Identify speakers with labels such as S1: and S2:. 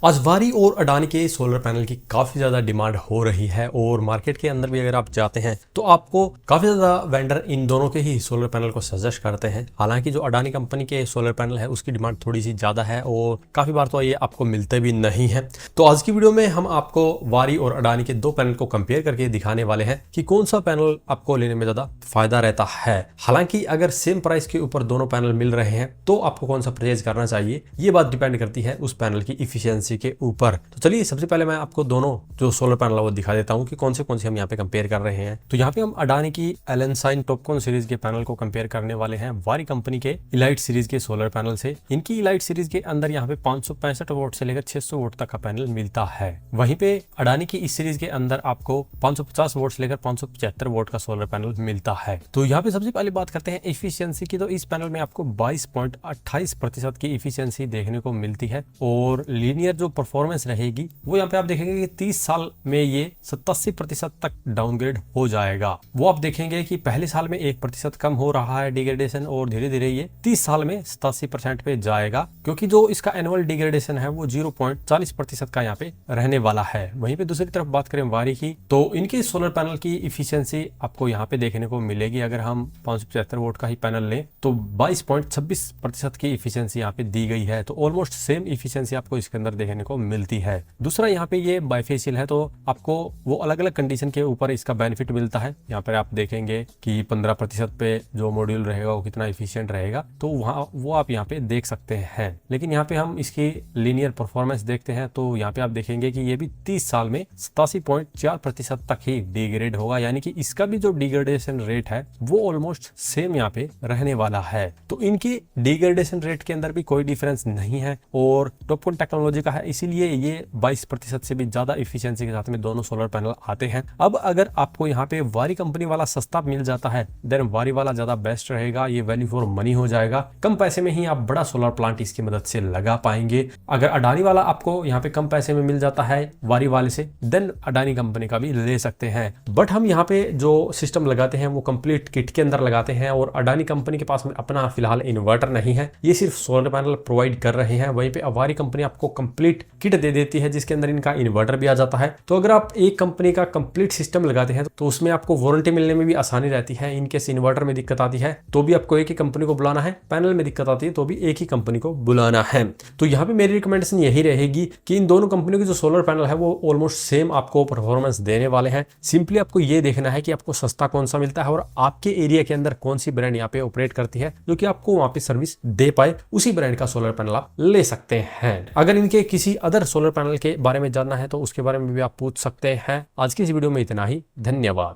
S1: आज वारी और अडानी के सोलर पैनल की काफ़ी ज़्यादा डिमांड हो रही है और मार्केट के अंदर भी अगर आप जाते हैं तो आपको काफ़ी ज़्यादा वेंडर इन दोनों के ही सोलर पैनल को सजेस्ट करते हैं। हालांकि जो अडानी कंपनी के सोलर पैनल है उसकी डिमांड थोड़ी सी ज़्यादा है और काफ़ी बार तो ये आपको मिलते भी नहीं है। तो आज की वीडियो में हम आपको वारी और अडानी के दो पैनल को कंपेयर करके दिखाने वाले हैं कि कौन सा पैनल आपको लेने में ज़्यादा फायदा रहता है। हालांकि अगर सेम प्राइस के ऊपर दोनों पैनल मिल रहे हैं तो आपको कौन सा परचेज करना चाहिए, ये बात डिपेंड करती है उस पैनल की इफिशियंसी के ऊपर। तो चलिए सबसे पहले मैं आपको दोनों जो सोलर पैनल है वो दिखा देता हूं कि कौन से हम यहाँ पे कंपेयर कर रहे हैं। तो यहाँ पे हम अडानी की एलेनसाइन टॉपकॉन सीरीज के पैनल को कंपेयर करने वाले हैं वारी कंपनी के इलाइट सीरीज के सोलर पैनल से। इनकी इलाइट सीरीज के अंदर यहाँ पे 565 वोट से लेकर 600 वोट तक का पैनल मिलता है। वहीं पे अडानी की इस सीरीज के अंदर आपको 550 वोट से लेकर 575 वोट का सोलर पैनल मिलता है। तो यहाँ पे सबसे पहले बात करते हैं इफिशियंसी की। तो इस पैनल में आपको 22.28% की इफिशियंसी देखने को मिलती है और लीनियर जो परफॉर्मेंस रहेगी वो यहाँ पे आप देखेंगे कि 30 साल में ये 87% तक डाउनग्रेड हो जाएगा। वो आप देखेंगे कि पहले साल में 1% कम हो रहा है डिग्रेडेशन और धीरे धीरे ये 30 साल में 87% पे जाएगा, क्योंकि जो इसका एनुअल डिग्रेडेशन है वो 0.40% का यहाँ पे रहने वाला है। वहीं पे दूसरी तरफ बात करें वारी की, तो इनके सोलर पैनल की इफिशियंसी आपको यहाँ पे देखने को मिलेगी। अगर हम 575 वोट का ही पैनल लें तो 22.26% की इफिशियंसी यहाँ पे दी गई है। तो ऑलमोस्ट सेम इफिशियंसी आपको इसके अंदर देखने को मिलती है। दूसरा यहाँ पे ये बाइफेशियल है, तो आपको वो अलग अलग कंडीशन के ऊपर इसका बेनिफिट मिलता है। यहाँ पर आप देखेंगे कि 15% पे जो मॉड्यूल रहेगा वो कितना इफिशियंट रहेगा, तो वहाँ वो आप यहाँ पे देख सकते हैं। लेकिन यहाँ पे हम इसकी लीनियर परफॉर्मेंस देखते हैं तो यहाँ पे आप देखेंगे कि ये भी 30 साल में 87.4% तक ही डिग्रेड होगा, यानी कि इसका भी जो डिग्रेडेशन रेट है वो ऑलमोस्ट सेम यहाँ पे रहने वाला है। तो इनकी डिग्रेडेशन रेट के अंदर भी कोई डिफरेंस नहीं है और टॉपकॉन टेक्नोलॉजी का है, इसीलिए ये 22% से भी ज्यादा इफिशियंसी के साथ में दोनों सोलर पैनल आते हैं। अब अगर आपको यहाँ पे वारी कंपनी वाला सस्ता मिल जाता है देन वारी वाला ज्यादा बेस्ट रहेगा। ये वैल्यू फॉर मनी हो जाएगा, कम पैसे में ही आप बड़ा सोलर प्लांट इसकी मदद से लगा पाएंगे। अगर अडानी वाला आपको यहाँ पे कम पैसे में मिल जाता है वारी वाले से देन अडानी कंपनी का भी ले सकते हैं। बट हम यहाँ पे जो सिस्टम लगाते हैं वो कंप्लीट किट के अंदर लगाते हैं और अडानी कंपनी के पास में अपना फिलहाल इन्वर्टर नहीं है, ये सिर्फ सोलर पैनल प्रोवाइड कर रहे हैं। वहीं पे वारी कंपनी आपको कंप्लीट किट दे देती है जिसके अंदर इनका इन्वर्टर भी आ जाता है। तो अगर आप एक कंपनी का कंप्लीट सिस्टम लगाते हैं तो उसमें आपको वारंटी मिलने में भी आसानी रहती है। इनकेस इन्वर्टर में दिक्कत आती है तो भी आपको एक ही कंपनी को बुलाना है, पैनल में दिक्कत आती है तो भी एक ही कंपनी को बुलाना है। तो यहाँ पे मेरी रिकमेंडेशन यही रहेगी कि इन दोनों कंपनियों के जो सोलर पैनल है वो ऑलमोस्ट सेम आपको परफॉर्मेंस देने वाले हैं। सिंपली आपको ये देखना है कि आपको सस्ता कौन सा मिलता है और आपके एरिया के अंदर कौन सी ब्रांड यहाँ पे ऑपरेट करती है जो कि आपको वहां पे सर्विस दे पाए, उसी ब्रांड का सोलर पैनल आप ले सकते हैं। अगर इनके किसी अदर सोलर पैनल के बारे में जानना है तो उसके बारे में भी आप पूछ सकते हैं। आज की इस वीडियो में इतना ही, धन्यवाद।